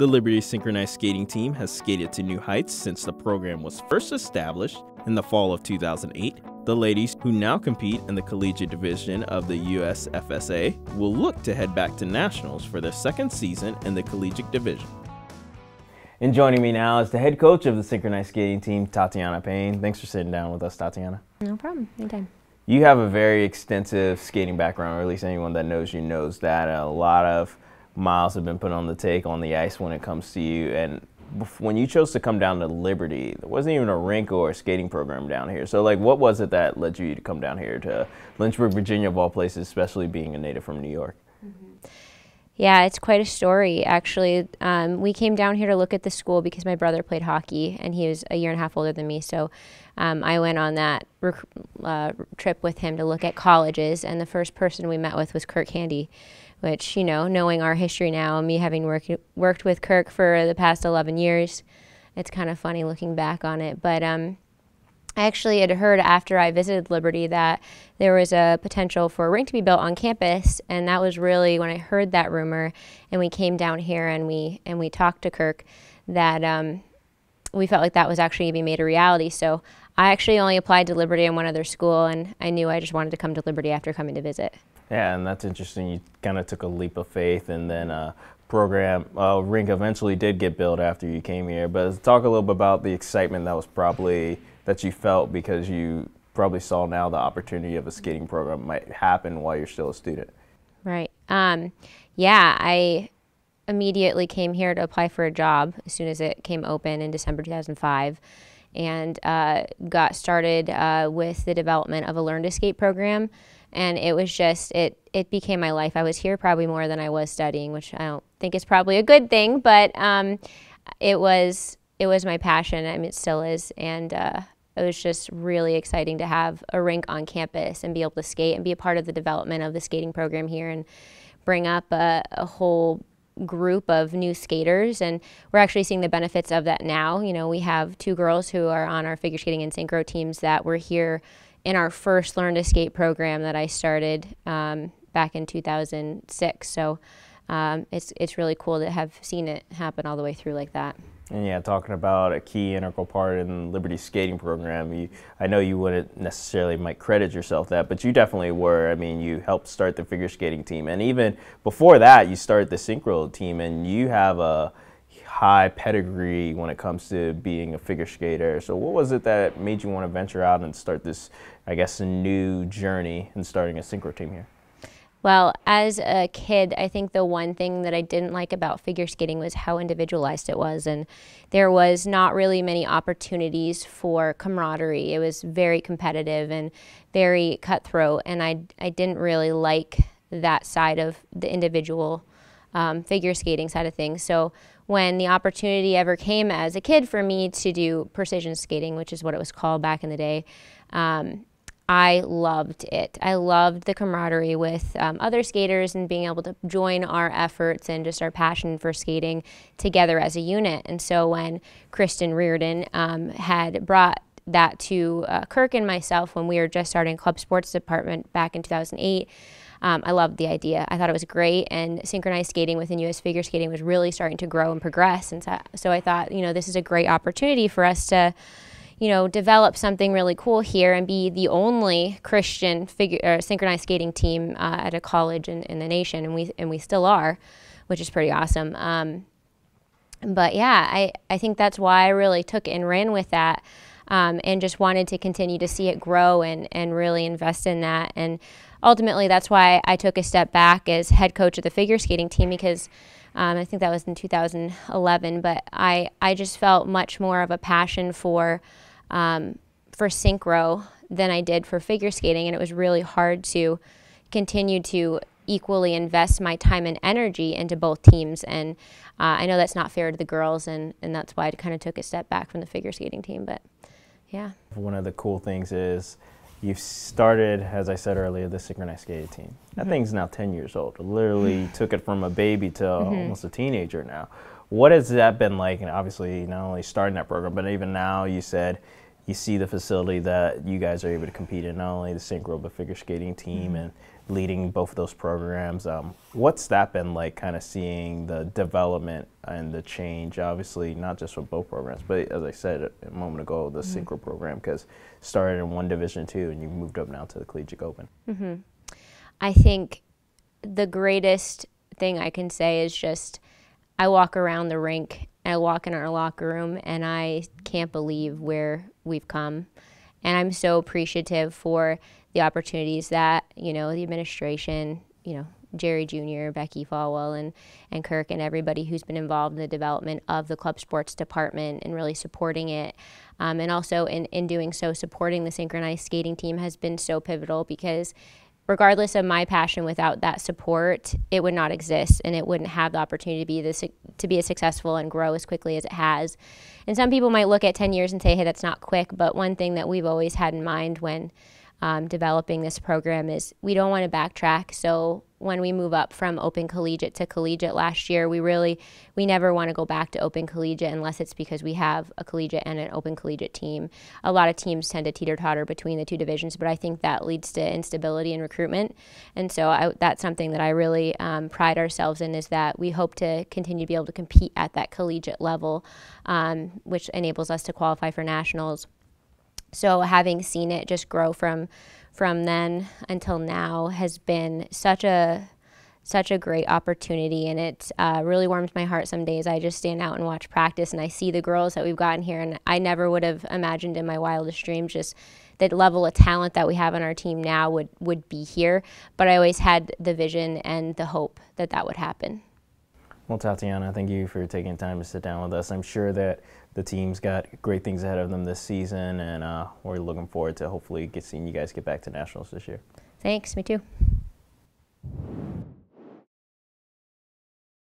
The Liberty Synchronized Skating team has skated to new heights since the program was first established in the fall of 2008. The ladies, who now compete in the collegiate division of the USFSA, will look to head back to nationals for their second season in the collegiate division. And joining me now is the head coach of the Synchronized Skating team, Tatiana Payne. Thanks for sitting down with us, Tatiana. No problem, anytime. You have a very extensive skating background, or at least anyone that knows you knows that. A lot of miles have been put on the take on the ice when it comes to you. And when you chose to come down to Liberty, there wasn't even a rink or a skating program down here. So, what was it that led you to come down here to Lynchburg, Virginia, of all places, especially being a native from New York? Yeah, it's quite a story, actually. We came down here to look at the school because my brother played hockey, and he was a year and a half older than me. So I went on that trip with him to look at colleges, and the first person we met with was Kirk Handy, which, you know, knowing our history now, and me having worked with Kirk for the past 11 years, it's kind of funny looking back on it. But I actually had heard after I visited Liberty that there was a potential for a rink to be built on campus, and that was really when I heard that rumor, and we came down here and we talked to Kirk that we felt like that was actually going to be made a reality. So I actually only applied to Liberty in one other school, and I knew I just wanted to come to Liberty after coming to visit. Yeah, and that's interesting. You kind of took a leap of faith, and then rink eventually did get built after you came here. But talk a little bit about the excitement that you felt because you probably saw now the opportunity of a skating program might happen while you're still a student. Right. Yeah, I immediately came here to apply for a job as soon as it came open in December 2005, and got started with the development of a Learn to Skate program. And it was just, it became my life. I was here probably more than I was studying, which I don't think is probably a good thing, but it was my passion. I mean, it still is. And it was just really exciting to have a rink on campus and be able to skate and be a part of the development of the skating program here and bring up a whole group of new skaters. And we're actually seeing the benefits of that now. You know, we have two girls who are on our figure skating and synchro teams that were here in our first Learn to Skate program that I started back in 2006. So it's really cool to have seen it happen all the way through like that. And yeah, talking about a key integral part in Liberty's skating program, I know you wouldn't necessarily might credit yourself that, but you definitely were. I mean, you helped start the figure skating team, and even before that, you started the synchro team, and you have a high pedigree when it comes to being a figure skater. So what was it that made you want to venture out and start this, I guess, a new journey in starting a synchro team here? Well, as a kid, I think the one thing that I didn't like about figure skating was how individualized it was, and there was not really many opportunities for camaraderie. It was very competitive and very cutthroat, and I didn't really like that side of the individual figure skating side of things. So when the opportunity ever came as a kid for me to do precision skating, which is what it was called back in the day, I loved it. I loved the camaraderie with other skaters and being able to join our efforts and just our passion for skating together as a unit. And so when Kristen Reardon had brought that to Kirk and myself when we were just starting club sports department back in 2008, I loved the idea. I thought it was great, and synchronized skating within US figure skating was really starting to grow and progress. And so I thought, you know, this is a great opportunity for us to, you know, develop something really cool here and be the only Christian synchronized skating team at a college in the nation, and we still are, which is pretty awesome. But yeah, I think that's why I really took and ran with that, and just wanted to continue to see it grow and really invest in that. And ultimately, that's why I took a step back as head coach of the figure skating team, because I think that was in 2011. But I just felt much more of a passion for synchro than I did for figure skating, and it was really hard to continue to equally invest my time and energy into both teams. And I know that's not fair to the girls, and that's why I kind of took a step back from the figure skating team. But yeah. One of the cool things is you've started, as I said earlier, the Synchronized Skating team. That thing's now 10 years old. It literally took it from a baby to almost a teenager now. What has that been like? And obviously, not only starting that program, but even now, you said you see the facility that you guys are able to compete in, not only the synchro but figure skating team, and leading both of those programs. What's that been like, kind of seeing the development and the change, obviously, not just with both programs, but as I said a moment ago, the Synchro program, because started in one Division II and you moved up now to the Collegiate Open. I think the greatest thing I can say is just I walk around the rink, I walk in our locker room, and I can't believe where we've come. And I'm so appreciative for the opportunities that, you know, the administration, you know, Jerry Jr., Becky Falwell, and Kirk, and everybody who's been involved in the development of the club sports department and really supporting it. And also in doing so, supporting the synchronized skating team has been so pivotal, because regardless of my passion, without that support, it would not exist, and it wouldn't have the opportunity to be as successful and grow as quickly as it has. And some people might look at 10 years and say, hey, that's not quick, but one thing that we've always had in mind when developing this program is we don't want to backtrack. So when we move up from open collegiate to collegiate last year, we never want to go back to open collegiate unless it's because we have a collegiate and an open collegiate team. A lot of teams tend to teeter-totter between the two divisions, but I think that leads to instability in recruitment. And so that's something that I really pride ourselves in, is that we hope to continue to be able to compete at that collegiate level, which enables us to qualify for nationals. So having seen it just grow from then until now has been such a great opportunity, and it really warms my heart some days. I just stand out and watch practice, and I see the girls that we've gotten here, and I never would have imagined in my wildest dreams just the level of talent that we have on our team now would be here. But I always had the vision and the hope that that would happen. Well, Tatiana, thank you for taking time to sit down with us. I'm sure that the team's got great things ahead of them this season, and we're looking forward to hopefully seeing you guys get back to nationals this year. Thanks, me too.